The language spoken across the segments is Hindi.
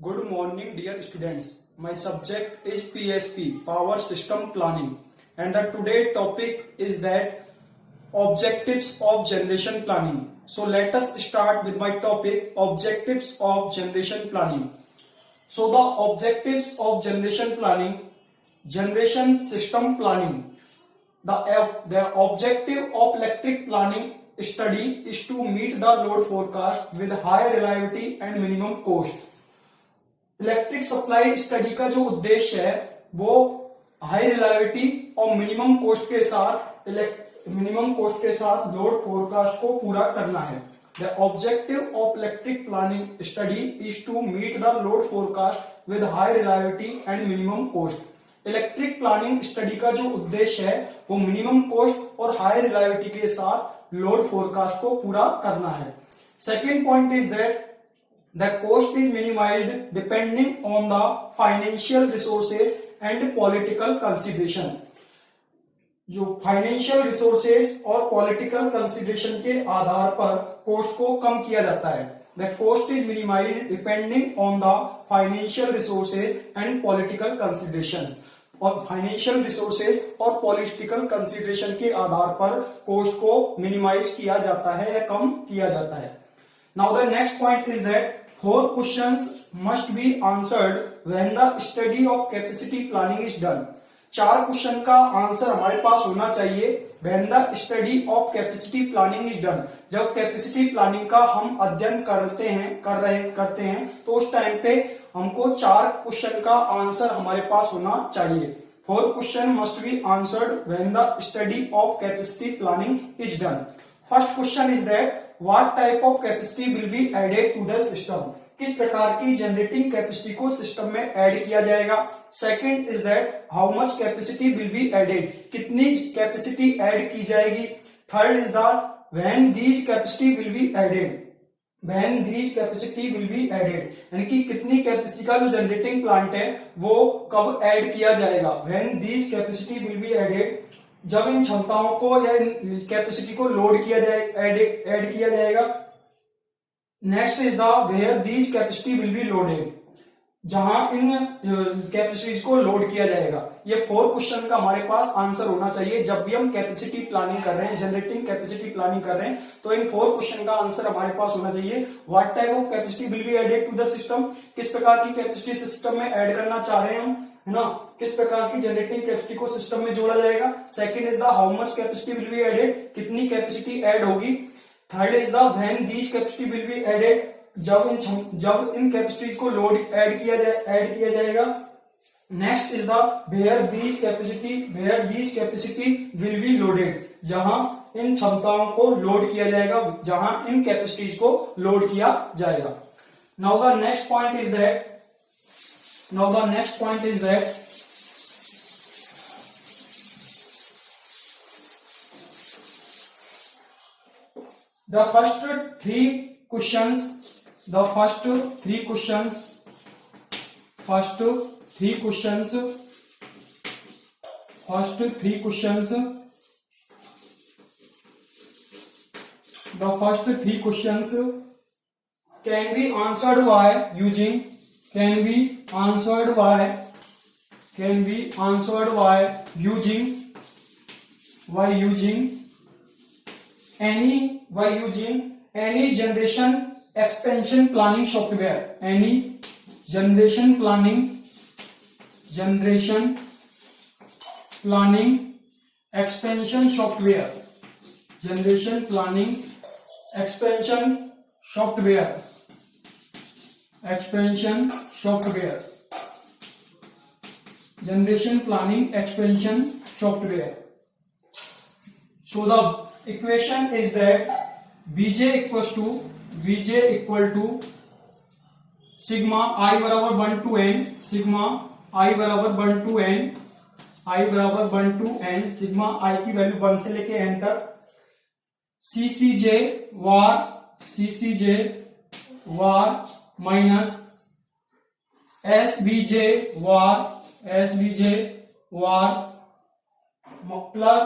Good morning, dear students. My subject is PSP, Power System Planning, and the today topic is that objectives of generation planning. So let us start with my topic, objectives of generation planning. So the objectives of generation planning, generation system planning. The objective of electric planning study is to meet the load forecast with high reliability and minimum cost. Electric supply study का जो उद्देश्य है वो हाई रिलायबिलिटी और मिनिमम कोस्ट के साथ लोड फोरकास्ट को पूरा करना है. The objective of electric planning study is to meet the load forecast with high reliability and minimum cost. Electric planning study का जो उद्देश्य है वो मिनिमम कोस्ट और हाई रिलायबिलिटी के साथ लोड फोरकास्ट को पूरा करना है. Second point is that the cost is minimized depending on the financial resources and political consideration. जो फाइनेंशियल रिसोर्सेज और पॉलिटिकल कंसिडरेशन के आधार पर कोस्ट को कम किया जाता है. The cost is minimised depending on the financial resources and political considerations. और फाइनेंशियल रिसोर्सेज और पॉलिटिकल कंसिडरेशन के आधार पर कोस्ट को मिनिमाइज किया जाता है या कम किया जाता है. Now the next point is that 4 questions must be answered when the study of capacity planning is done. 4 question का आंसर हमारे पास होना चाहिए when the study of capacity planning is done. जब कैपेसिटी प्लानिंग का हम अध्ययन करते हैं तो उस टाइम पे हमको 4 क्वेश्चन का आंसर हमारे पास होना चाहिए. 4 question must be answered when the study of capacity planning is done. First question is that what type of capacity will be added to the system. किस प्रकार की जनरेटिंग कैपेसिटी को सिस्टम में ऐड किया जाएगा. Second is that how much capacity will be added. कितनी कैपेसिटी ऐड की जाएगी. Third is that when these capacity will be added. When these capacity will be added यानी कि कितनी कैपेसिटी का जो जनरेटिंग प्लांट है वो कब ऐड किया जाएगा. When these capacity will be added, जब इन क्षमताओं को या इन कैपेसिटी को लोड किया जाएगा, ऐड किया जाएगा. Next is the where these capacity will be loaded, जहां इन कैपेसिटीज को लोड किया जाएगा. ये 4 क्वेश्चन का हमारे पास आंसर होना चाहिए जब भी हम कैपेसिटी प्लानिंग कर रहे हैं, जनरेटिंग कैपेसिटी प्लानिंग कर रहे हैं. तो इन 4 क्वेश्चन का आंसर हमारे पास होना चाहिए. What type of capacity will be added to the system. किस प्रकार की कैपेसिटी सिस्टम में ऐड करना चाह रहे हैं हम, है ना. किस प्रकार की जनरेटिंग कैपेसिटी को सिस्टम में जोड़ा जाएगा. Second is the how much capacity will be added, कितनी कैपेसिटी ऐड होगी. Third is the when these capacity will be added, जब इन कैपेसिटीज को लोड ऐड किया जाएगा. Next is the where these capacity will be loaded, जहां इन क्षमताओं को लोड किया जाएगा, जहां इन कैपेसिटीज को लोड किया जाएगा. Now the next point is that the first three questions can be answered by using any generation expansion planning software. Any generation planning expansion software. Generation planning expansion software. Generation planning expansion software. So the equation is that Vj equal to sigma I बराबर 1 to n, sigma I बराबर 1 to n, sigma I की वैल्यू 1 से लेके n तक. CCJ var minus SBJ var plus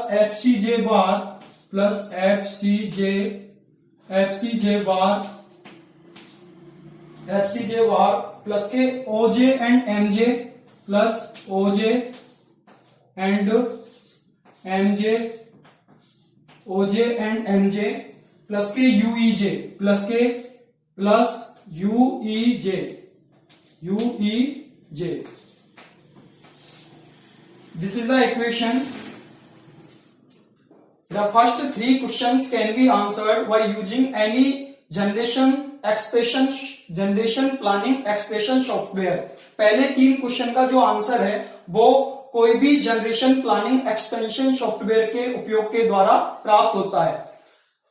FCJ var FCJ var plus के OJ and MJ plus OJ and MJ, OJ and MJ plus के UEJ plus के plus UEJ, UEJ. This is the equation. The first three questions can be answered by using any generation planning expression software. पहले तीन क्वेश्चन का जो आंसर है वो कोई भी जनरेशन प्लानिंग एक्सपेंशन सॉफ्टवेयर के उपयोग के द्वारा प्राप्त होता है.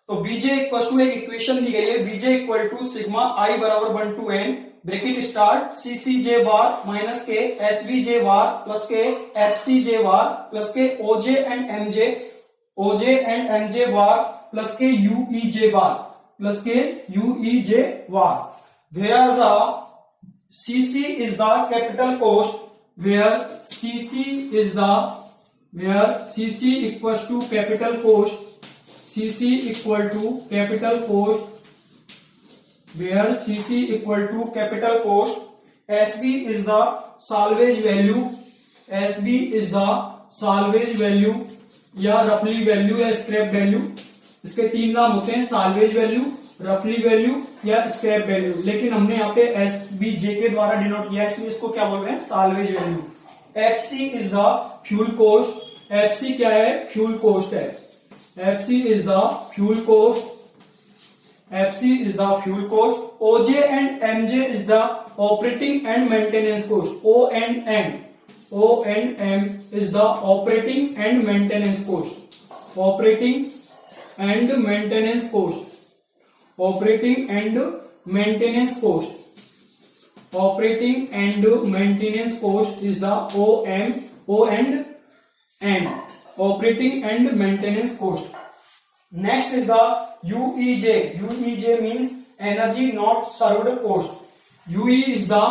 तो बीजे इक्वल टू एक इक्वेशन दी गई है, बीजे इक्वल टू सिग्मा आई बराबर 1 to n bracket start CCJ bar minus के SVJ बार प्लस के FCJ बार प्लस के OJ and MJ bar plus के UEJ बार प्लस के UEJ bar. Where the CC is the capital cost, where CC equals to capital cost, CC equal to capital cost, where CC equal to capital cost, SB is the salvage value, SB is the salvage value या रफली वैल्यू या स्क्रैप वैल्यू. इसके तीन नाम होते हैं, साल्वेज वैल्यू, रफली वैल्यू या स्क्रैप वैल्यू, लेकिन हमने यहाँ पे SBJ के द्वारा डिनोट किया, इसलिए इसको क्या बोल रहे हैं, salvage value. FC is the fuel cost, FC क्या है, फ्यूल कोस्ट है. FC is the fuel cost, FC is the fuel cost. OJ and MJ is the operating and maintenance cost. O and M is the operating and maintenance cost. Operating and maintenance cost. Operating and maintenance cost. Operating and maintenance cost is the O and M. Operating and maintenance cost. Next is the UEJ. UEJ means energy not served cost. UE is the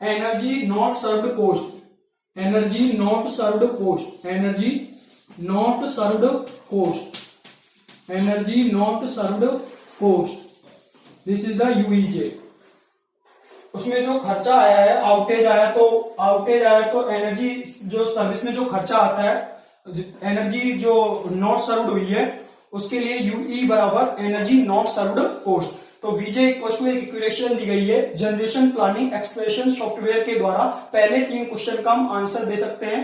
energy not served cost. Energy not served cost. Energy not served cost. Energy not served cost. This is the UEJ. उसमें जो खर्चा आया है, आउटेज आया तो एनर्जी जो सर्विस में जो खर्चा आता है, एनर्जी जो नॉट सर्व्ड हुई है, उसके लिए यूई बराबर एनर्जी नॉट सर्व्ड कोस्ट. तो वीजे इक्वल टू एक इक्वेशन दी गई है जनरेशन प्लानिंग एक्सप्रेशन सॉफ्टवेयर के द्वारा. पहले तीन क्वेश्चन का हम आंसर दे सकते हैं.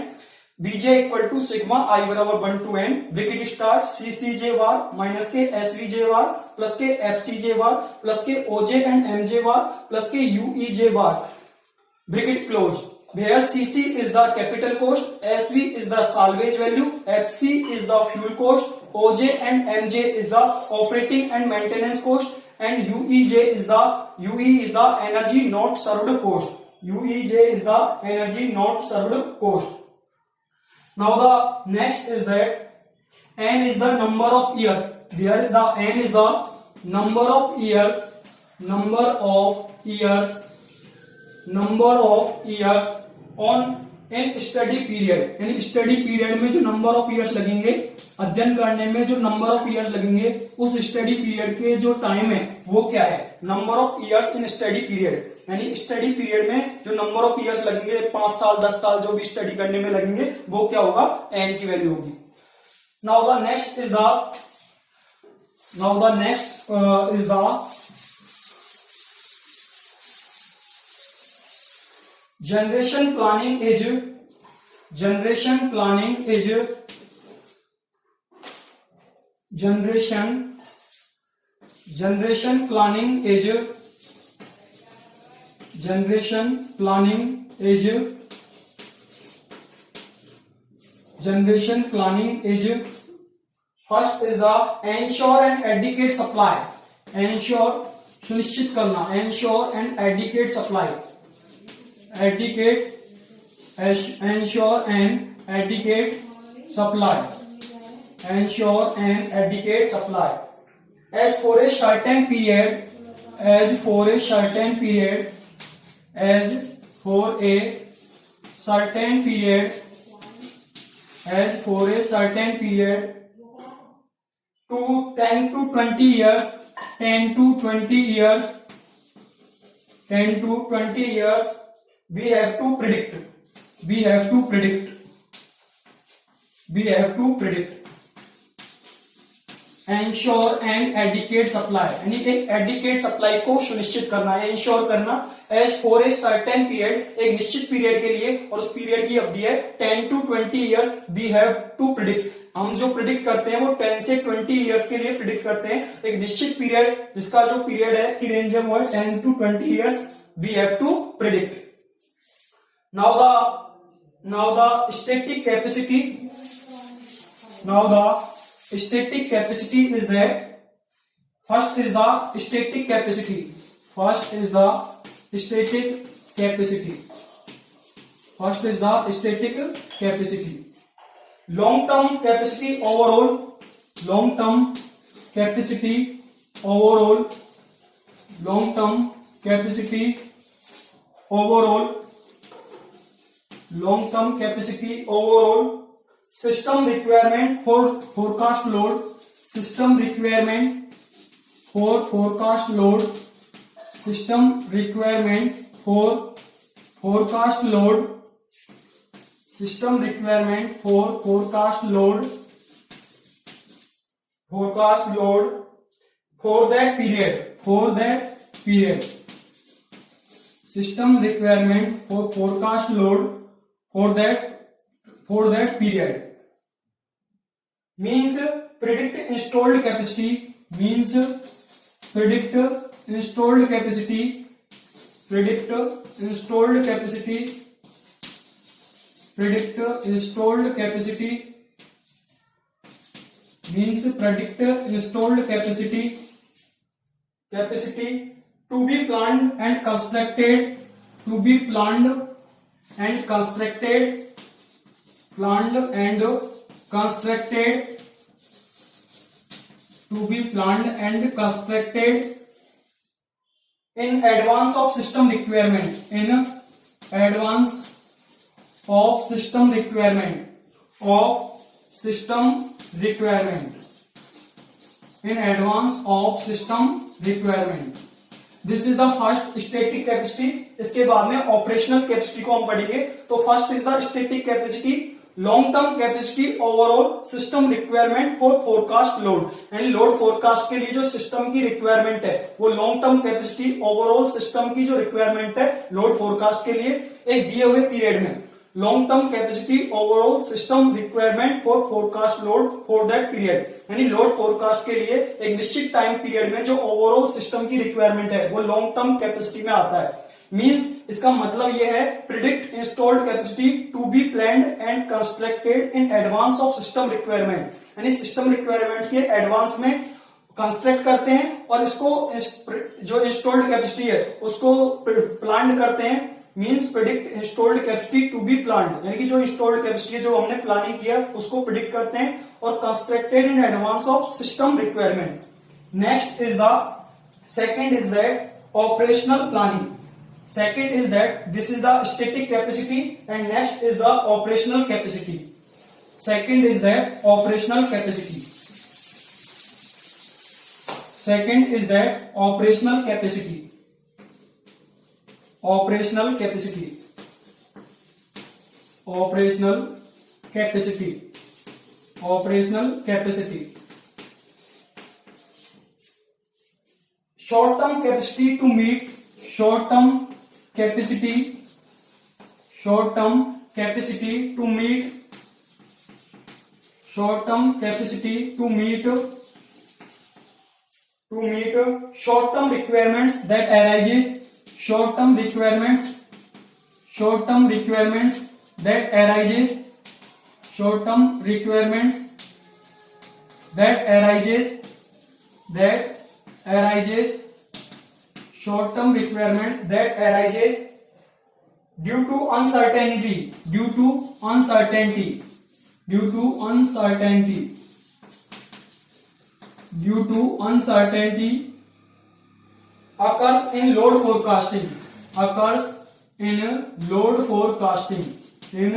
बीजे इक्वल टू सिग्मा आई बराबर 1 to n bracket start CCJ bar minus के SVJ बार प्लस के FCJ बार प्लस के OJ and MJ bar plus के UEJ bar bracket close. Where CC is the capital cost, SV is the salvage value, FC is the fuel cost, OJ and MJ is the operating and maintenance cost, and UEJ is the energy not served cost. UEJ is the energy not served cost. Now the next is that N is the number of years. Where the N is the number of years on in study period. In study period में जो नंबर ऑफ ईयर्स लगेंगे, अध्ययन करने में जो नंबर ऑफ ईयर्स लगेंगे, उस स्टडी पीरियड के जो टाइम है वो क्या है, number of years in study period. यानी स्टडी पीरियड में जो नंबर ऑफ ईयर्स लगेंगे, 5 साल 10 साल जो भी स्टडी करने में लगेंगे, वो क्या होगा, एन की वैल्यू होगी. Now the next is the generation planning is first is the ensure and adequate supply. Ensure सुनिश्चित करना, ensure and adequate supply. Ensure and adequate supply. Ensure and adequate supply. As for a certain period, to 10 to 20 years, 10 to 20 years, 10 to 20 years, we have to predict, we have to predict, we have to predict, ensure and adequate supply, यानी एक adequate supply को सुनिश्चित करना है, इंश्योर करना, as for a certain period, एक निश्चित पीरियड के लिए, और उस पीरियड की अवधि है 10 to 20 years, we have to predict, हम जो प्रिडिक्ट करते हैं वो 10 से 20 इयर्स के लिए प्रिडिक्ट करते हैं, एक निश्चित पीरियड जिसका जो पीरियड है की रेंज है वो है 10 to 20 years, we have to predict. Now the static capacity, now the static capacity is that, first is the static capacity, first is the static capacity, first is the static capacity, long term capacity overall, long term capacity overall, long term capacity overall, long term capacity overall, system requirement for forecast load, system requirement for forecast load, system requirement for forecast load, system requirement for forecast load, forecast load for that period, for that period, system requirement for forecast load for that period, means predict installed capacity, means predict installed capacity, predict installed capacity, predict installed capacity, means predict installed capacity, capacity to be planned and constructed, to be planned and constructed, planned and constructed, to be planned and constructed in advance of system requirement, in advance of system requirement, of system requirement, in advance of system requirement. This is the first static capacity. इसके बाद में ऑपरेशनल कैपेसिटी को हम पढ़ेंगे. तो first is the static capacity, long term capacity overall system requirement for forecast load, यानी लोड फोरकास्ट के लिए जो सिस्टम की रिक्वायरमेंट है वो long term capacity overall system की जो रिक्वायरमेंट है लोड फोरकास्ट के लिए एक दिए हुए पीरियड में, long term capacity overall system requirement for forecast load for that period, यानी लोड फोरकास्ट के लिए एक निश्चित टाइम पीरियड में जो ओवरऑल सिस्टम की रिक्वायरमेंट है वो लॉन्ग टर्म कैपेसिटी में आता है. मींस इसका मतलब यह है predict installed capacity to be planned and constructed in advance of system requirement, यानी सिस्टम रिक्वायरमेंट के एडवांस में कंस्ट्रक्ट करते हैं और इसको जो इंस्टॉल्ड कैपेसिटी है उसको प्लान करते हैं. Means predict installed capacity to be planned, यानी कि जो इंस्टॉल्ड कैपेसिटी है जो हमने प्लानिंग किया उसको प्रिडिक्ट करते हैं और constructed in advance of system requirement. Next is the second is that operational planning. Second is that this is the static capacity and next is the operational capacity. Second is that operational capacity. Second is that operational capacity. Operational capacity, operational capacity, operational capacity. Short term capacity to meet, short term capacity, short term capacity to meet, short term capacity to meet short term requirements that arises, short term requirements, short term requirements that arises, short term requirements that arises, short term requirements that arises due to uncertainty, due to uncertainty, due to uncertainty, due to uncertainty occurs in load forecasting, occurs in load forecasting, in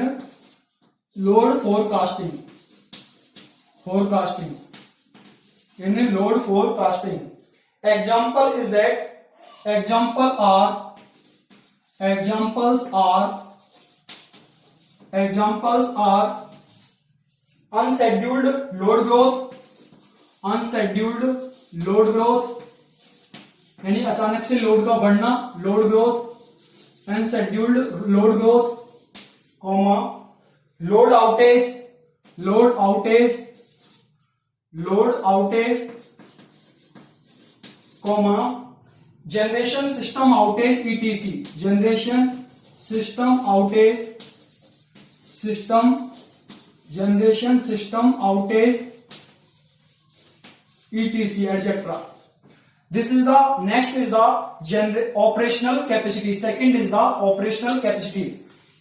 load forecasting, forecasting, in load forecasting. Example is that examples are unscheduled load growth यानी अचानक से लोड का बढ़ना, load growth, unscheduled load growth, comma load outage, comma generation system outage etc, generation system outage etc etcetera. This is the next is the operational capacity. Second is the operational capacity.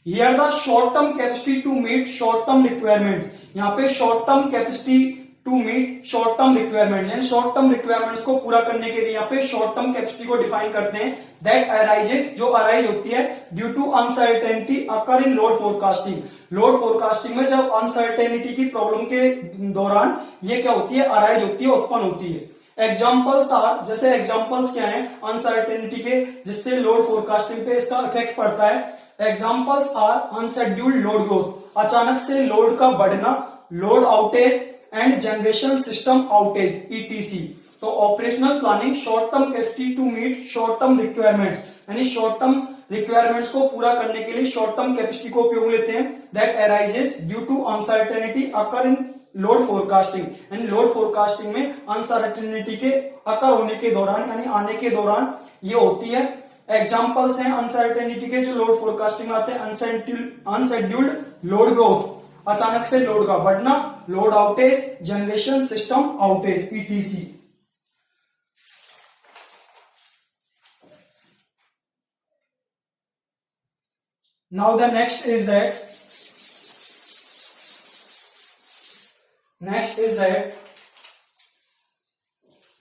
Here the short term capacity to meet short term requirement. यहाँ पे short term capacity to meet short term requirement, यानी short term requirements को पूरा करने के लिए यहाँ पे short term capacity को define करते हैं. That arises, जो arise होती है due to uncertainty occur in load forecasting. Load forecasting में जब uncertainty की problem के दौरान ये क्या होती है, arise होती है, उत्पन्न होती है. एग्जाम्पल्स आर, जैसे एग्जाम्पल्स क्या हैं अनसर्टेनिटी के, जिससे लोड फोरकास्टिंग पे इसका इफेक्ट पड़ता है. Examples are unscheduled load growth, अचानक से लोड का बढ़ना, load outage and generation system outage ETC. तो operational planning short term capacity to meet short term requirements, यानी शॉर्ट टर्म रिक्वायरमेंट्स को पूरा करने के लिए शॉर्ट टर्म कैपेसिटी को उपयोग लेते हैं. That arises due to uncertainty occur in load forecasting, यानी लोड फोरकास्टिंग में अनसर्टेनिटी के अकर होने के दौरान, यानी आने के दौरान ये होती है. एग्जांपल्स हैं अनसर्टेनिटी के जो लोड फोरकास्टिंग में आते हैं. अनशेड्यूल्ड लोड ग्रोथ, अचानक से लोड का बढ़ना, load outage, generation system outage etc. Now the next is that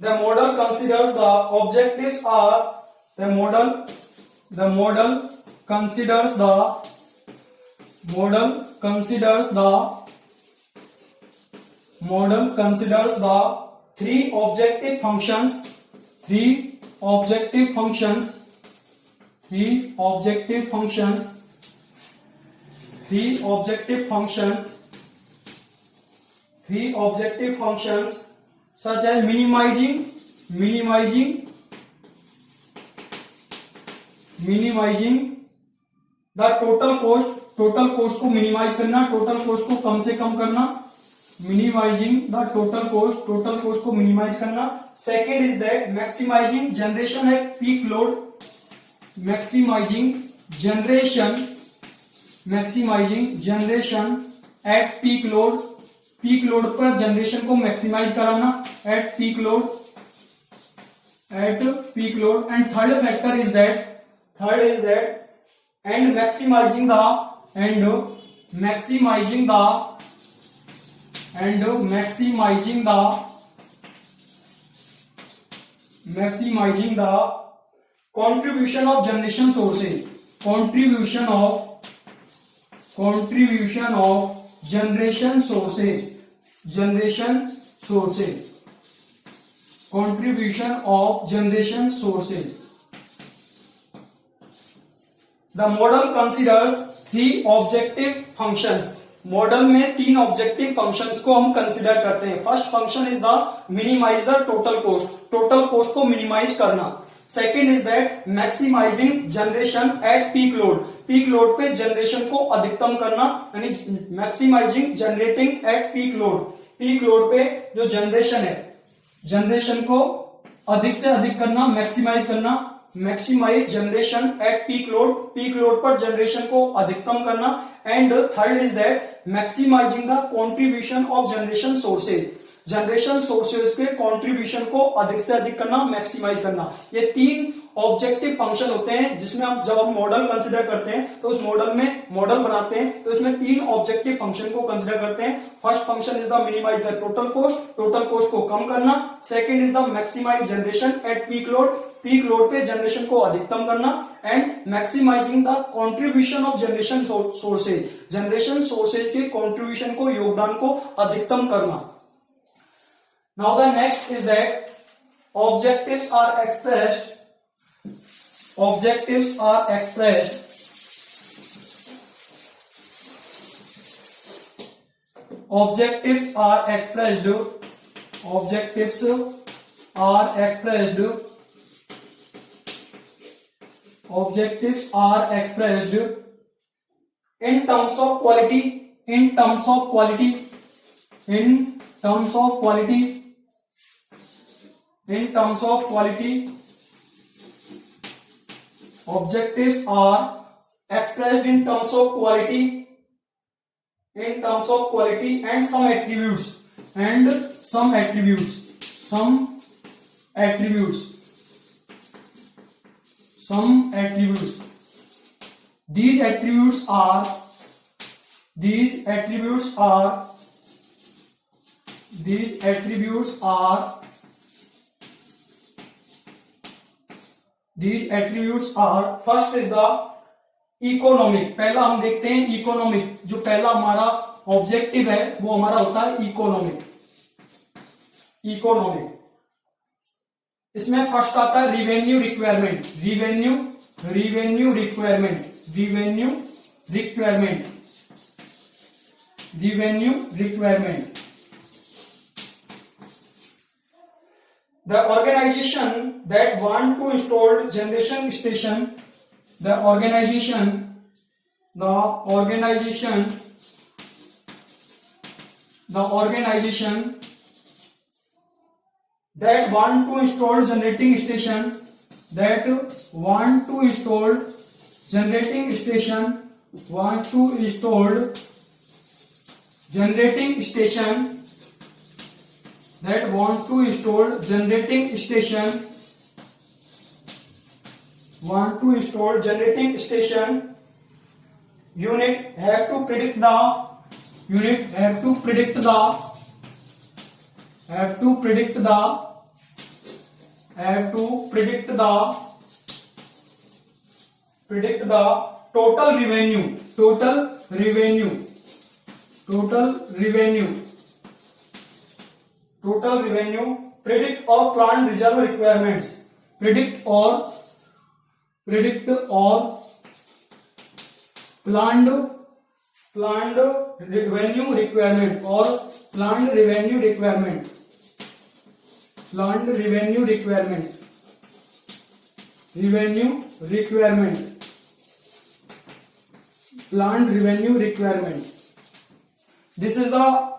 the model considers the objectives are the model considers the three objective functions such as minimizing the total cost को मिनिमाइज करना, टोटल कोस्ट को कम से कम करना, minimizing the total cost को मिनिमाइज करना. Second is that maximising generation at peak load, maximizing generation at peak load, peak load पर जनरेशन को मैक्सिमाइज कराना at peak load. And third factor is that and maximising the contribution of generation sources, contribution of generation sources, contribution of generation sources. The model considers three objective functions. Model में तीन ऑब्जेक्टिव फंक्शंस को हम कंसिडर करते हैं. First function is the minimise the total cost, total cost को मिनिमाइज करना. Second is that maximising generation at peak load, peak load पे जनरेशन को अधिकतम करना, यानी maximising generating at peak load. Peak load पे जो जनरेशन है, जनरेशन को अधिक से अधिक करना, मैक्सिमाइज करना. Maximise generation at peak load, peak load पर जनरेशन को अधिकतम करना. And third is that maximising the contribution of generation sources, generation sources के कंट्रीब्यूशन को अधिक से अधिक करना, मैक्सिमाइज करना. ये तीन ऑब्जेक्टिव फंक्शन होते हैं जिसमें हम जब हम मॉडल कंसिडर करते हैं तो उस मॉडल में मॉडल बनाते हैं तो इसमें तीन ऑब्जेक्टिव फंक्शन को कंसिडर करते हैं. First function is the minimise the total cost, total cost को कम करना. Second is the maximise generation at peak load, peak load पे जनरेशन को अधिकतम करना. And maximising the contribution of generation sources, generation sources के कॉन्ट्रीब्यूशन को, योगदान को अधिकतम करना. Now the next is that Objectives are expressed in terms of quality, objectives are expressed in terms of quality, and some attributes, These attributes are first is the economic. पहला हम देखते हैं इकोनॉमिक. जो पहला हमारा ऑब्जेक्टिव है वो हमारा होता है इकोनॉमिक. इसमें फर्स्ट आता है revenue requirement. The organization that want to install generation station, the organization that want to install generating station, unit have to predict the total revenue, predict or planned reserve requirements, predict or planned revenue requirement or planned revenue requirement. This is the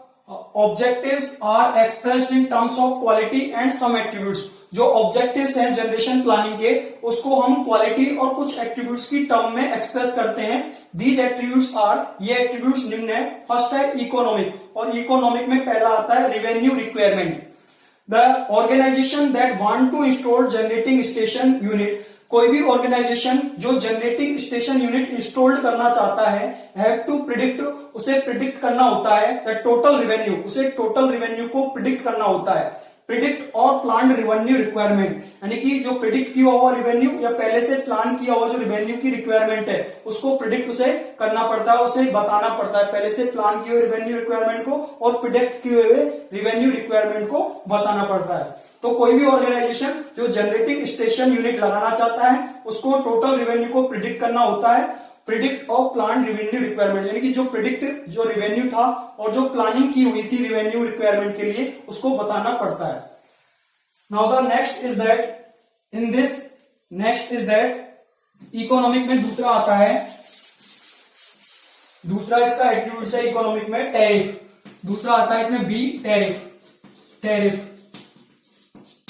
objectives are expressed in terms of quality and some attributes. जो ऑब्जेक्टिव्स हैं जनरेशन प्लानिंग के, उसको हम क्वालिटी और कुछ एट्रीब्यूट्स की टर्म में एक्सप्रेस करते हैं. दीज एट्रीब्यूट्स आर, ये एट्रीब्यूट्स निम्न है. फर्स्ट है इकोनॉमिक, और इकोनॉमिक में पहला आता है revenue requirement. The organisation that want to install generating station unit, कोई भी ऑर्गेनाइजेशन जो जनरेटिंग स्टेशन यूनिट इंस्टॉल करना चाहता है, हैव टू प्रिडिक्ट, उसे प्रिडिक्ट करना होता है द टोटल रिवेन्यू, उसे टोटल रिवेन्यू को प्रिडिक्ट करना होता है. प्रिडिक्ट और प्लान रेवेन्यू रिक्वायरमेंट, यानी कि जो प्रिडिक्ट किया हुआ रिवेन्यू या पहले से प्लान किया हुआ जो रिवेन्यू की रिक्वायरमेंट है, उसको प्रिडिक्ट उसे करना पड़ता है, उसे बताना पड़ता है. पहले से प्लान किए हुए रिवेन्यू रिक्वायरमेंट को और प्रिडिक्ट किए हुए रिवेन्यू रिक्वायरमेंट को बताना पड़ता है. तो कोई भी ऑर्गेनाइजेशन जो जनरेटिंग स्टेशन यूनिट लगाना चाहता है, उसको टोटल रिवेन्यू को प्रिडिक्ट करना होता है. प्रिडिक्ट और प्लान रिवेन्यू रिक्वायरमेंट, यानी कि जो प्रिडिक्ट जो रिवेन्यू था और जो प्लानिंग की हुई थी रिवेन्यू रिक्वायरमेंट के लिए, उसको बताना पड़ता है. Now the next is that economic में दूसरा आता है, दूसरा इसका एट्रीब्यूट है इकोनॉमिक में टैरिफ. दूसरा आता है इसमें B, tariff. After installing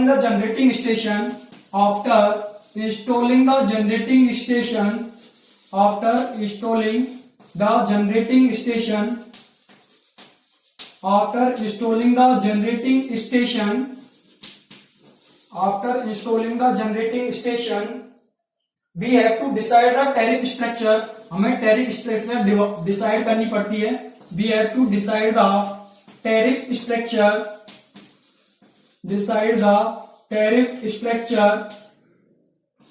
the generating station, we have to decide the tariff structure. हमें tariff structure डिसाइड करनी पड़ती है. We have to decide the tariff structure.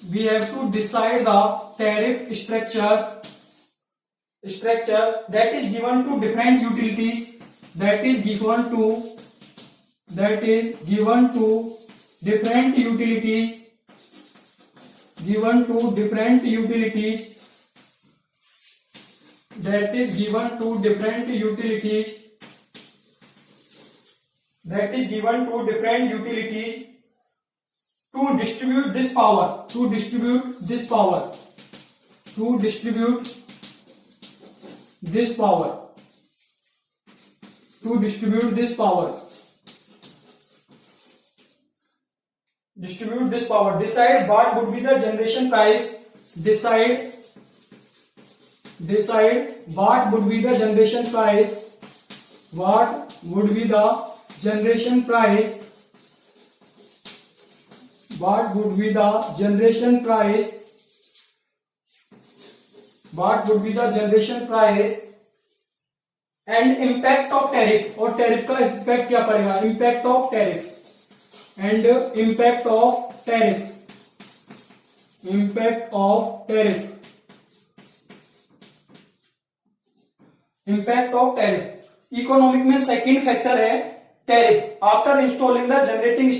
We have to decide the tariff structure that is given to different utilities. that is given to different utilities, that is given to different utilities to distribute this power, decide what would be the generation price, what would be the generation price and impact of tariff, और tariff का impact क्या पड़ेगा, impact of tariff इकोनॉमिक में सेकंड फैक्टर है tariff. After installing the generating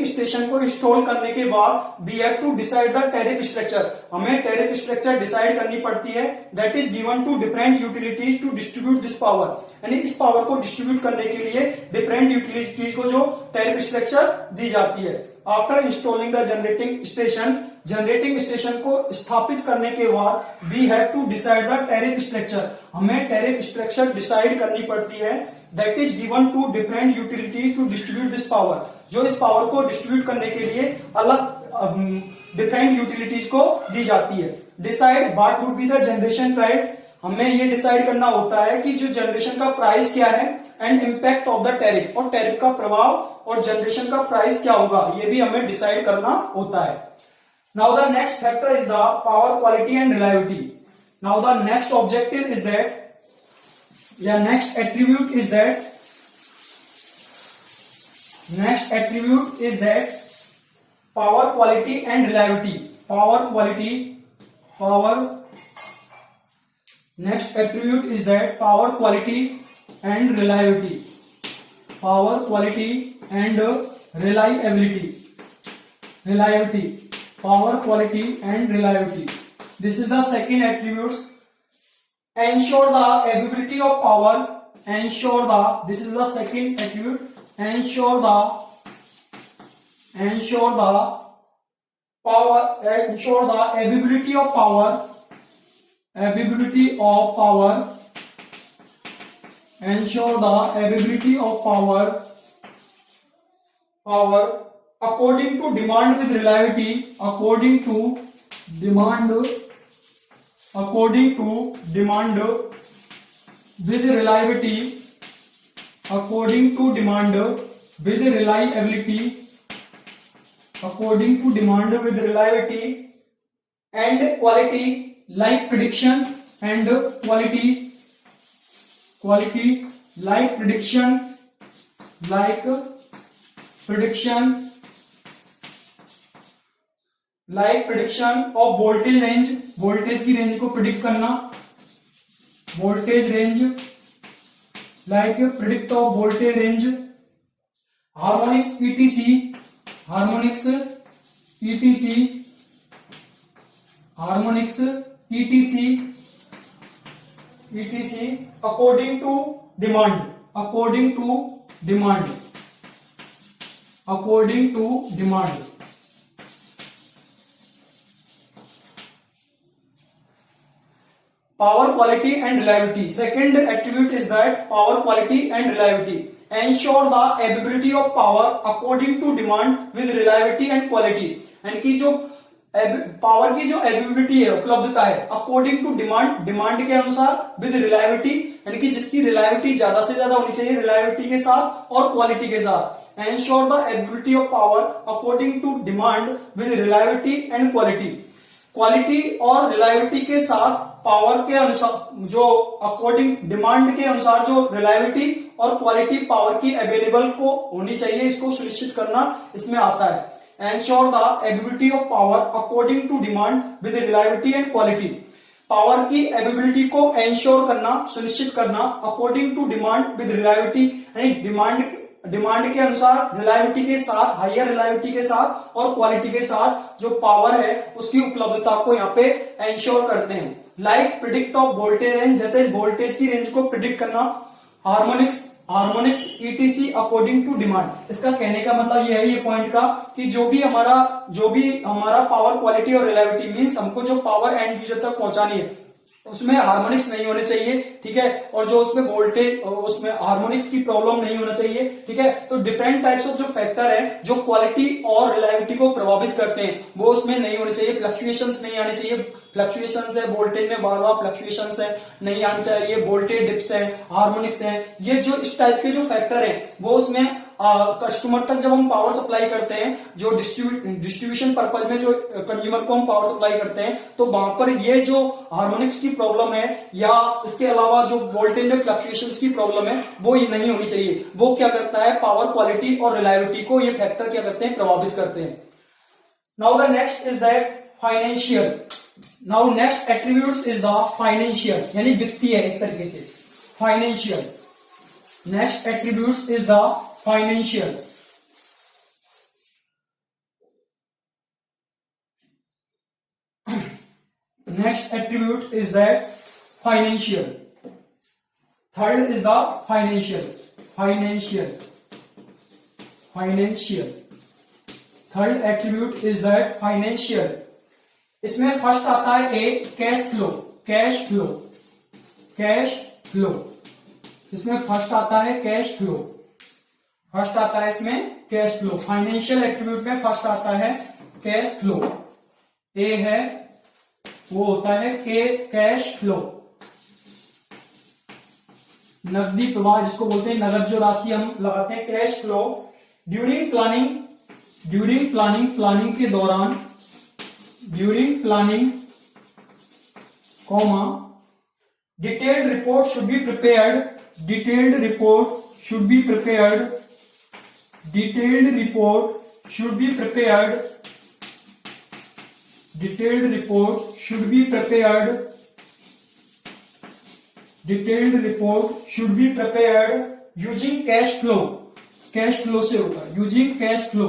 station को इंस्टॉल करने के बाद we have to decide the tariff structure, हमें टैरिफ स्ट्रक्चर डिसाइड करनी पड़ती है। That is given to different utilities to distribute this power, यानी इस पावर को डिस्ट्रीब्यूट करने के लिए डिफरेंट यूटिलिटीज को जो टैरिफ स्ट्रक्चर दी जाती है। After installing the generating station को स्थापित करने के बाद we have to decide the tariff structure, हमें टैरिफ स्ट्रक्चर डिसाइड करनी पड़ती है। That is given to different utility to distribute this power, जो इस पावर को डिस्ट्रीब्यूट करने के लिए अलग डिफरेंट यूटिलिटीज को दी जाती है। Decide what would be the generation price, हमें ये डिसाइड करना होता है कि जो जनरेशन का प्राइस क्या है and impact of the tariff, और टैरिफ का प्रभाव और जनरेशन का प्राइस क्या होगा ये भी हमें डिसाइड करना होता है। Now the next factor is the power quality and reliability. Now the next objective is that, या next attribute is that power quality and reliability. Next attribute is that power quality and reliability. Power quality and reliability. Power quality and reliability. This is the second attribute. Ensure the availability of power. This is the second attribute. Ensure the availability of power. Ensure the availability of power according to demand with reliability. According to demand with reliability. And quality like prediction and quality like prediction of voltage range, voltage की रेंज को प्रिडिक्ट करना, voltage range like predict of voltage range, harmonics etc according to demand. Power quality and reliability. Second attribute is that power quality and reliability. Ensure the availability of power according to demand with reliability and quality. यानी कि जो पावर की जो अवेलेबिलिटी है, उपलब्धता है, अकॉर्डिंग टू डिमांड के अनुसार, विद रिलायबिलिटी यानी कि जिसकी रिलायबिलिटी ज्यादा से ज्यादा होनी चाहिए रिलायबिलिटी के साथ और क्वालिटी के साथ। Ensure the availability of power according to demand with reliability and quality और रिलायबिलिटी के साथ पावर के अनुसार, जो अकॉर्डिंग डिमांड के अनुसार जो रिलायबिलिटी और क्वालिटी पावर की अवेलेबल को होनी चाहिए, इसको सुनिश्चित करना इसमें आता है। Ensure the availability of power according to demand with reliability and quality. Power की अवेलेबिलिटी को एंश्योर करना, सुनिश्चित करना according to demand with reliability, यानी डिमांड के अनुसार रिलायबिलिटी के साथ, हायर रिलायबिलिटी के साथ और क्वालिटी के साथ जो पावर है उसकी उपलब्धता को यहाँ पे एंश्योर करते हैं। Like predict of voltage range, जैसे वोल्टेज की रेंज को प्रिडिक्ट करना, harmonics ETC according to demand. इसका कहने का मतलब ये है, ये पॉइंट का, कि जो भी हमारा पावर क्वालिटी और रिलायबिलिटी मींस हमको जो पावर एंड यूजर तक पहुंचानी है उसमें हार्मोनिक्स नहीं होने चाहिए, ठीक है, और जो उसमें वोल्टेज, उसमें हार्मोनिक्स की प्रॉब्लम नहीं होना चाहिए, ठीक है। तो डिफरेंट टाइप्स ऑफ जो फैक्टर है जो क्वालिटी और रिलायबिलिटी को प्रभावित करते हैं वो उसमें नहीं होने चाहिए। फ्लक्चुएशंस नहीं आने चाहिए, फ्लक्चुएशंस है वोल्टेज में, बार बार फ्लक्चुएशंस है नहीं आने चाहिए, वोल्टेज डिप्स है, हार्मोनिक्स है, ये जो इस टाइप के जो फैक्टर है वो उसमें कस्टमर तक जब हम पावर सप्लाई करते हैं, जो डिस्ट्रीब्यूशन पर्पज में जो कंज्यूमर को हम पावर सप्लाई करते हैं, तो वहां पर ये जो हार्मोनिक्स की प्रॉब्लम है या इसके अलावा जो वोल्टेज में फ्लक्चुएशंस की प्रॉब्लम है वो नहीं होनी चाहिए। वो क्या करता है, पावर क्वालिटी और रिलायबिलिटी को ये फैक्टर क्या करते हैं, प्रभावित करते हैं। Now the next is that financial. Now next attributes is the financial, यानी वित्तीय एक तरीके से financial. Next attributes is the financial. Next attribute is that financial. Third is the financial. Third attribute is that financial. इसमें फर्स्ट आता है ए कैश फ्लो। इसमें फर्स्ट आता है कैश फ्लो। फर्स्ट आता है इसमें कैश फ्लो। फाइनेंशियल एट्रीब्यूट में फर्स्ट आता है कैश फ्लो। ए है वो होता है कैश फ्लो, नकदी प्रवाह जिसको बोलते हैं, नगद जो राशि हम लगाते हैं, कैश फ्लो। ड्यूरिंग प्लानिंग के दौरान, detailed report should be prepared, detailed report should be prepared using cash flow. Cash flow से होता है, using cash flow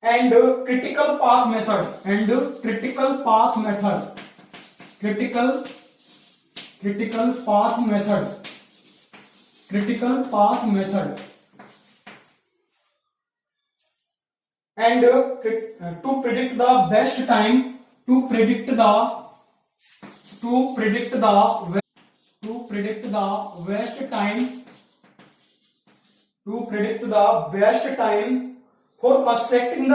and critical path method and to predict the best time to predict the best time for constructing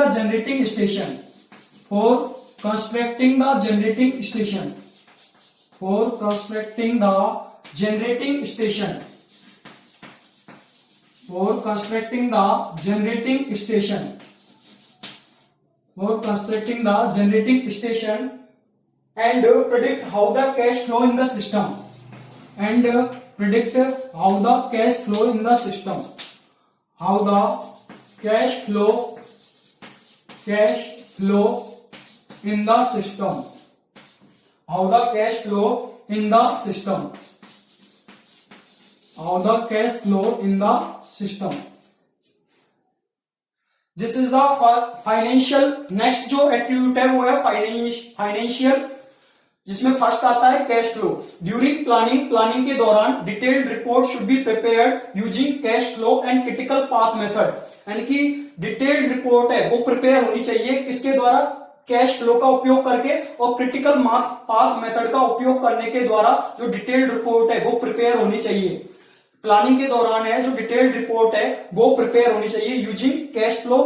the generating station, and predict how the cash flow in the system, this is the financial. Next जो एट्रीब्यूट है वो है फाइनेंशियल, जिसमें फर्स्ट आता है कैश फ्लो। ड्यूरिंग प्लानिंग के दौरान detailed report should be prepared using cash flow and critical path method, यानी कि डिटेल्ड रिपोर्ट है वो प्रिपेयर होनी चाहिए किसके द्वारा, कैश फ्लो का उपयोग करके और क्रिटिकल पाथ मेथड का उपयोग करने के द्वारा जो डिटेल्ड रिपोर्ट है वो प्रिपेयर होनी चाहिए। प्लानिंग के दौरान है जो डिटेल्ड रिपोर्ट है वो प्रिपेयर होनी चाहिए यूजिंग कैश फ्लो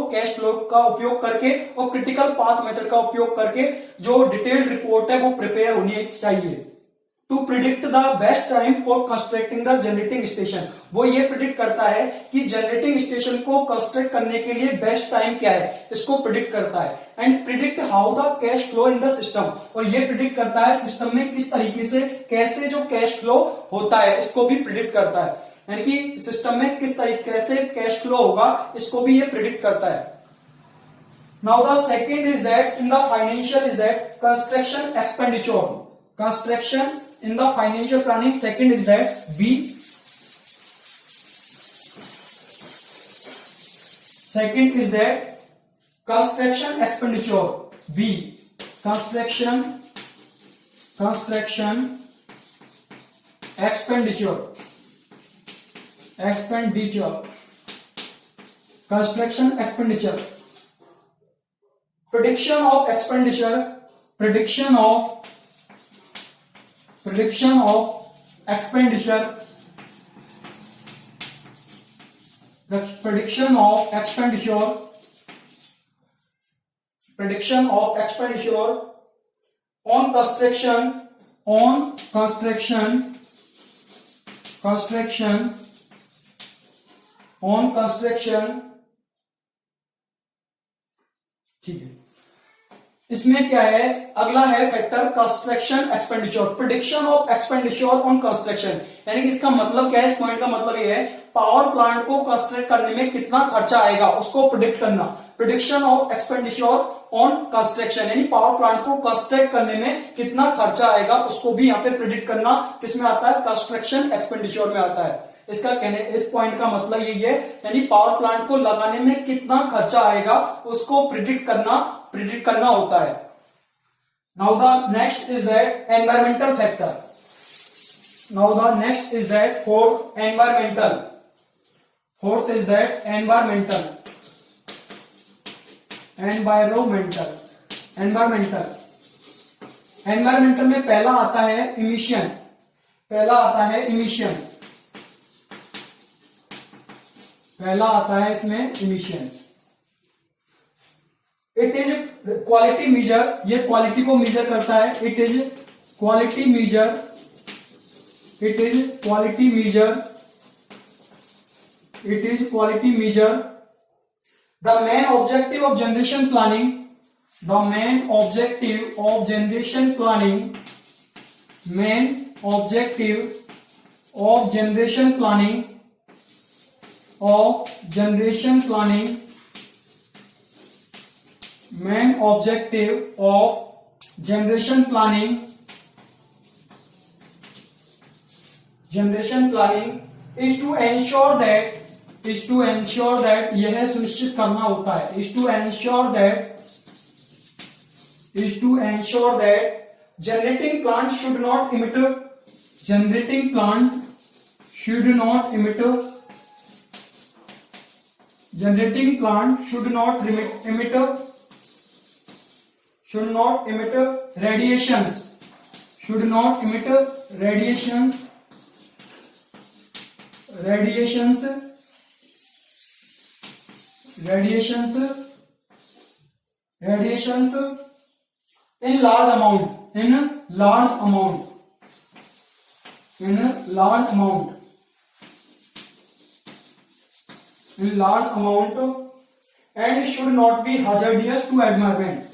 का उपयोग करके और क्रिटिकल पाथ मेथड का उपयोग करके जो डिटेल्ड रिपोर्ट है वो प्रिपेयर होनी चाहिए। To predict the best time for constructing the generating station, वो ये प्रिडिक्ट करता है कि जनरेटिंग स्टेशन को कंस्ट्रक्ट करने के लिए बेस्ट टाइम क्या है, इसको प्रिडिक्ट करता है। And predict how the cash flow in the system, और ये प्रिडिक्ट करता है सिस्टम में किस तरीके से कैसे जो कैश फ्लो होता है इसको भी प्रिडिक्ट करता है, यानी कि सिस्टम में किस तरीके से कैश फ्लो होगा इसको भी ये प्रिडिक्ट करता है। Now the second is that in the financial is that construction expenditure. Construction in the financial planning, second is that B. Second is that construction expenditure. B. Construction expenditure. Construction expenditure. Prediction of expenditure. Prediction of expenditure. Prediction of expenditure. Prediction of expenditure on construction. On construction. On construction. ठीक है, इसमें क्या है, अगला है factor construction expenditure. Prediction of expenditure on construction, यानी कि इसका मतलब क्या है, इस पॉइंट का मतलब ये है पावर प्लांट को कंस्ट्रक्ट करने में कितना खर्चा आएगा उसको प्रिडिक्ट करना. Prediction of expenditure on construction, यानी पावर प्लांट को कंस्ट्रक्ट करने में कितना खर्चा आएगा उसको भी यहाँ पे प्रिडिक्ट करना किसमें आता है, कंस्ट्रक्शन एक्सपेंडिचर में आता है. इसका कहने, इस पॉइंट का मतलब यही है, यानी पावर प्लांट को लगाने में कितना खर्चा आएगा उसको प्रिडिक्ट करना होता है. Now the next is that environmental factor. Now the next is that fourth environmental. Fourth is that environmental. Environmental में पहला आता है इमिशन. पहला आता है इसमें emission. It is quality measure, ये क्वालिटी को मीजर करता है. It is quality measure. The main objective of generation planning. Main objective of generation planning is to ensure that यह सुनिश्चित करना होता है. is to ensure that generating plant should not emit radiations. In large amount and should not be hazardous to environment.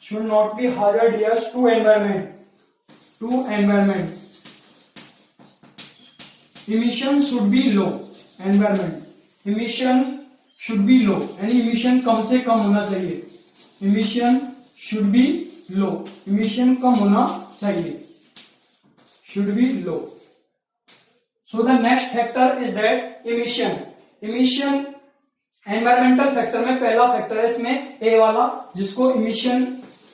Should not be hazardous to environment. Emission should be low. Emission should be low, यानी emission कम से कम होना चाहिए. Emission should be low. Emission कम होना चाहिए. Should be low. So the next factor is that emission. Emission environmental factor में पहला फैक्टर है इसमें ए वाला, जिसको इमिशन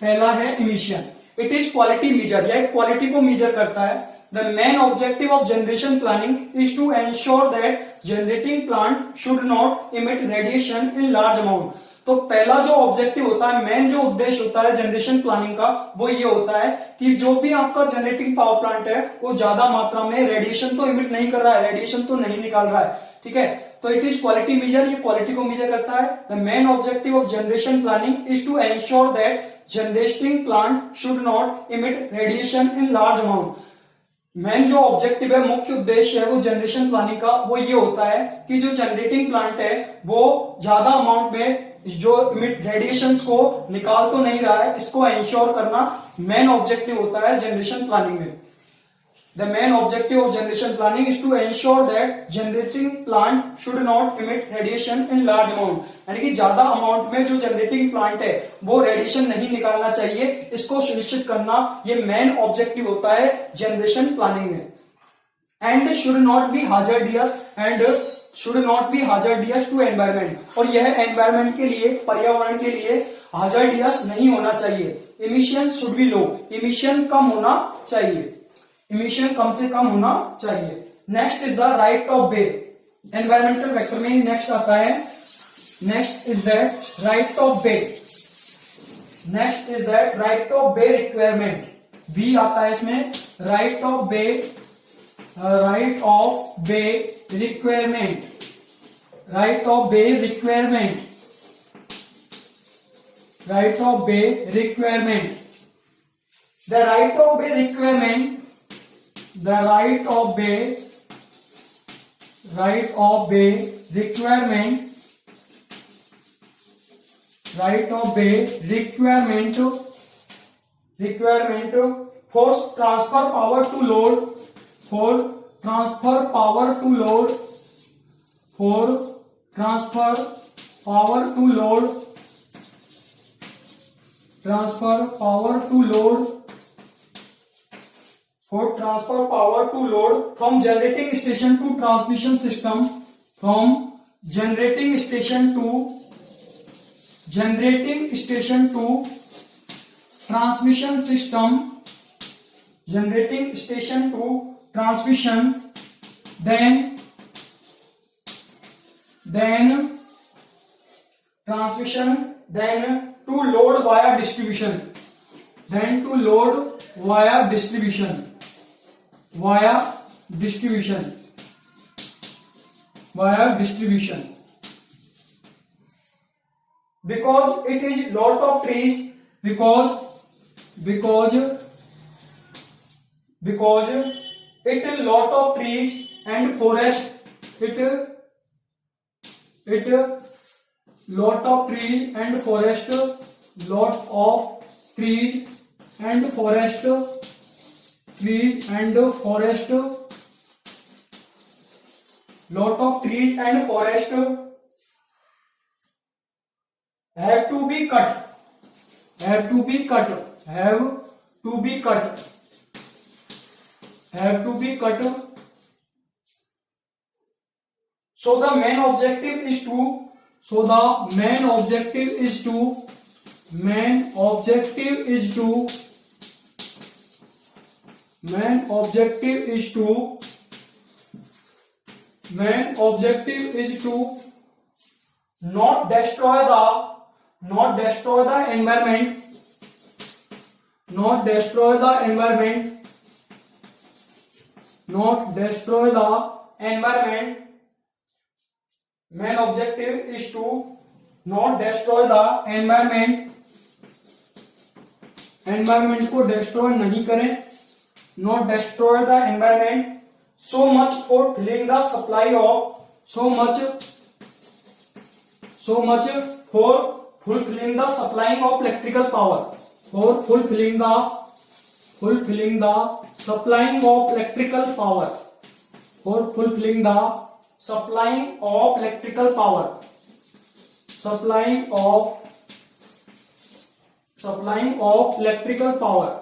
पहला है emission. It is quality measure, यह क्वालिटी को मीजर करता है. The main objective of generation planning is to ensure that generating plant should not emit radiation in large amount. तो पहला जो ऑब्जेक्टिव होता है, मेन जो उद्देश्य होता है जनरेशन प्लानिंग का, वो ये होता है कि जो भी आपका जनरेटिंग पावर प्लांट है वो ज्यादा मात्रा में रेडिएशन तो इमिट नहीं कर रहा है, रेडिएशन तो नहीं निकाल रहा है. ठीक है, तो इट इज क्वालिटी मीजर, ये क्वालिटी को मीजर करता है. The main objective of generation planning is to ensure that generating plant should not emit radiation in large amount. Main जो ऑब्जेक्टिव है, मुख्य उद्देश्य है वो जनरेशन प्लानिंग का, वो ये होता है कि जो जनरेटिंग प्लांट है वो ज्यादा अमाउंट में जो रेडिएशंस को निकाल तो नहीं रहा है, इसको इंश्योर करना मेन ऑब्जेक्टिव होता है जनरेशन प्लानिंग में। The main objective of generation planning is to ensure that generating plant should not emit radiation in large amount, यानी कि ज्यादा अमाउंट में जो जनरेटिंग प्लांट है वो रेडिएशन नहीं निकालना चाहिए, इसको सुनिश्चित करना ये मेन ऑब्जेक्टिव होता है जनरेशन प्लानिंग में। And should not be hazardous to environment, और यह एनवायरमेंट के लिए, पर्यावरण के लिए हाजर्डियस नहीं होना चाहिए। Emission should be low, emission कम होना चाहिए, इमिशन कम से कम होना चाहिए। Next is the right of way, environmental vector में नेक्स्ट आता है, next is the right of way, next is the right of way requirement, वी आता है इसमें, right of way, right of way requirement, right of way requirement, right of way requirement. The right of way requirement, the right of way requirement, right of way requirement for transfer power to load, for transfer power to load, for transfer power to load, transfer power to load, for transfer power to load from generating station to transmission system, from generating station to transmission system, generating station to transmission, then transmission, then to load via distribution, then to load via distribution, via distribution, via distribution, because it is lot of trees, because it is lot of trees and forest, it lot of trees and forest, lot of trees and forest, trees and forest, lot of trees and forest have to be cut, have to be cut, have to be cut, have to be cut. So the main objective is to, so the main objective is to, main objective is to, main objective is to, main objective is to not destroy the environment, not destroy the environment, not destroy the environment. Main objective is to not destroy the environment, environment को destroy नहीं करें, not destroy the environment. So much for filling the supply of, so much for fulfilling the supplying of electrical power, for fulfilling the supplying of electrical power, for fulfilling the supplying of electrical power, supplying of electrical power,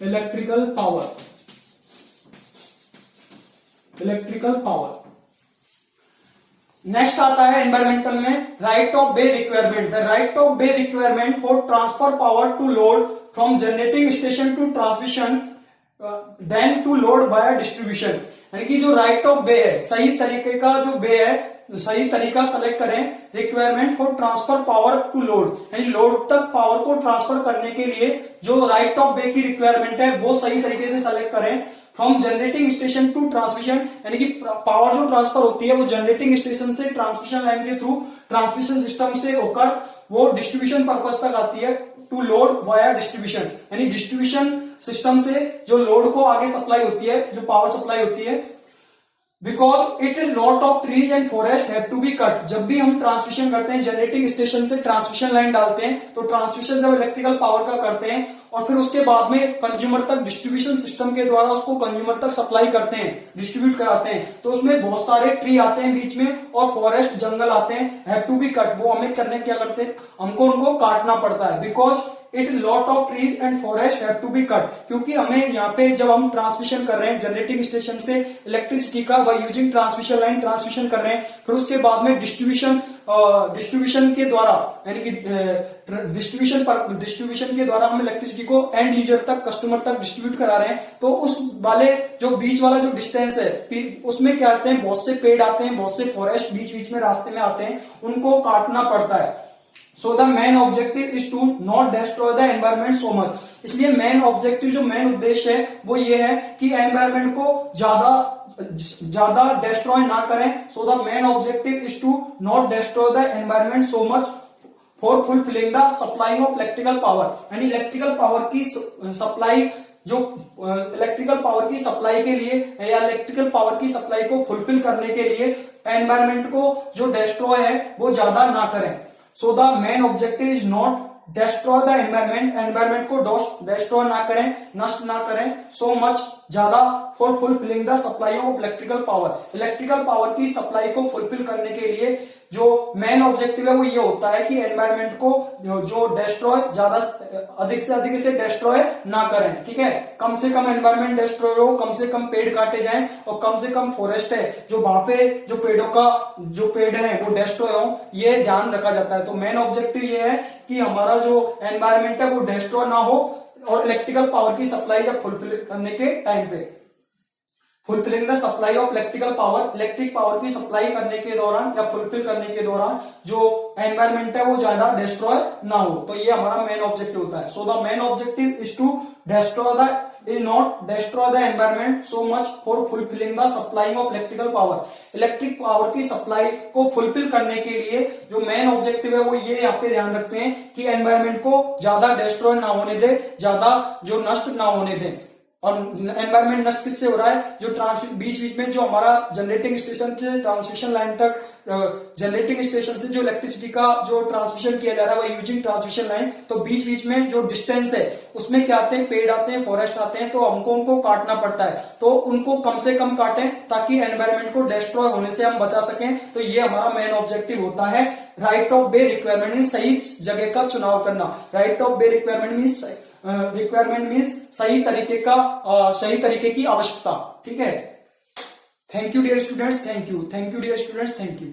electrical power, electrical power. Next आता है एनवायरमेंटल में right of way requirement, the right of way requirement for transfer power to load from generating station to transmission, then to load by distribution. यानी कि जो राइट ऑफ वे है, सही तरीके का जो वे है, सही तरीका सेलेक्ट करें। Requirement for transfer power to load, यानी लोड तक पावर को ट्रांसफर करने के लिए जो राइट ऑफ वे की रिक्वायरमेंट है वो सही तरीके से सेलेक्ट करें। From generating station to transmission, यानी कि पावर जो ट्रांसफर होती है वो जनरेटिंग स्टेशन से ट्रांसमिशन लाइन के थ्रू ट्रांसमिशन सिस्टम से होकर वो डिस्ट्रीब्यूशन पर्पज तक आती है, टू लोड वाया डिस्ट्रीब्यूशन, यानी डिस्ट्रीब्यूशन सिस्टम से जो लोड को आगे सप्लाई होती है, जो पावर सप्लाई होती है, because it lot of trees and forest have to be cut. जब भी हम ट्रांसमिशन करते हैं, जनरेटिंग स्टेशन से ट्रांसमिशन लाइन डालते हैं, तो ट्रांसमिशन जब इलेक्ट्रिकल पावर का करते हैं और फिर उसके बाद में कंज्यूमर तक डिस्ट्रीब्यूशन सिस्टम के द्वारा उसको कंज्यूमर तक सप्लाई करते हैं, डिस्ट्रीब्यूट कराते हैं, तो उसमें बहुत सारे ट्री आते हैं बीच में और फॉरेस्ट जंगल आते हैं, हैव टू बी कट। वो हमें करने क्या करते हैं, हमको उनको काटना पड़ता है, because it lot of trees and forest have to be cut. क्योंकि हमें यहाँ पे जब हम ट्रांसमिशन कर रहे हैं जनरेटिंग स्टेशन से इलेक्ट्रिसिटी का, by using transmission line transmission कर रहे हैं, फिर उसके बाद में डिस्ट्रीब्यूशन के द्वारा, यानी कि डिस्ट्रीब्यूशन के द्वारा हम इलेक्ट्रिसिटी को एंड यूजर तक, कस्टमर तक डिस्ट्रीब्यूट करा रहे हैं, तो उस वाले जो बीच वाला जो डिस्टेंस है, उसमें क्या आते हैं, बहुत से पेड़ आते हैं, बहुत से फॉरेस्ट बीच बीच में रास्ते में आते हैं, उनको काटना पड़ता है। So the main objective is to not destroy the environment so much. इसलिए मेन ऑब्जेक्टिव, जो मेन उद्देश्य है वो ये है कि एनवायरमेंट को ज्यादा डिस्ट्रॉय ना करें। So the main objective is to not destroy the environment so much for fulfilling the supplying of electrical power, यानी इलेक्ट्रिकल पावर की सप्लाई, जो इलेक्ट्रिकल पावर की सप्लाई के लिए या इलेक्ट्रिकल पावर की सप्लाई को फुलफिल करने के लिए एनवायरमेंट को जो डिस्ट्रॉय है वो ज्यादा ना करें। So the main objective is not destroy the environment, environment को डिस्ट्रॉय ना करें, नष्ट ना करें, सो मच ज्यादा, for fulfilling the supply of electrical power. Electrical power की सप्लाई को फुलफिल करने के लिए जो मेन ऑब्जेक्टिव है वो ये होता है कि एनवायरमेंट को जो डिस्ट्रॉय, ज्यादा अधिक से अधिक इसे डिस्ट्रॉय ना करें, ठीक है। कम से कम एनवायरमेंट डिस्ट्रॉय हो, कम से कम पेड़ काटे जाएं और कम से कम फॉरेस्ट है जो वहां पे जो पेड़ों का जो पेड़ है वो डिस्ट्रॉय हो, ये ध्यान रखा जाता है। तो मेन ऑब्जेक्टिव ये है कि हमारा जो एनवायरमेंट है वो डिस्ट्रॉय ना हो और इलेक्ट्रिकल पावर की सप्लाई जब फुलफिल करने के टाइम पे, fulfilling the supply of electrical power, electric power की सप्लाई करने के दौरान या फुलफिल करने के दौरान जो एनवायरमेंट है वो ज्यादा डिस्ट्रॉय ना हो, तो ये हमारा मेन ऑब्जेक्टिव होता है। So the main objective is to not destroy the environment so much for fulfilling the supplying of electrical power. Electric power की सप्लाई को फुलफिल करने के लिए जो मेन ऑब्जेक्टिव है वो ये यहाँ पे ध्यान रखते हैं कि एनवायरमेंट को ज्यादा डिस्ट्रॉय ना होने दे, ज्यादा जो नष्ट ना होने दें। और एनवायरमेंट नष्ट किससे हो रहा है, जो बीच बीच में जो हमारा जनरेटिंग स्टेशन से ट्रांसमिशन लाइन तक, जनरेटिंग स्टेशन से जो इलेक्ट्रिसिटी का जो ट्रांसमिशन किया जा रहा है वो यूजिंग ट्रांसमिशन लाइन, तो बीच बीच में जो डिस्टेंस है उसमें क्या आते हैं, पेड़ आते हैं, फॉरेस्ट आते हैं, तो हमको उनको काटना पड़ता है। तो उनको कम से कम काटें ताकि एनवायरमेंट को डिस्ट्रॉय होने से हम बचा सकें। तो ये हमारा मेन ऑब्जेक्टिव होता है। Right of way requirement mean सही जगह का चुनाव करना। Right of way requirement means सही तरीके की आवश्यकता, ठीक है। Thank you dear students, thank you dear students, thank you.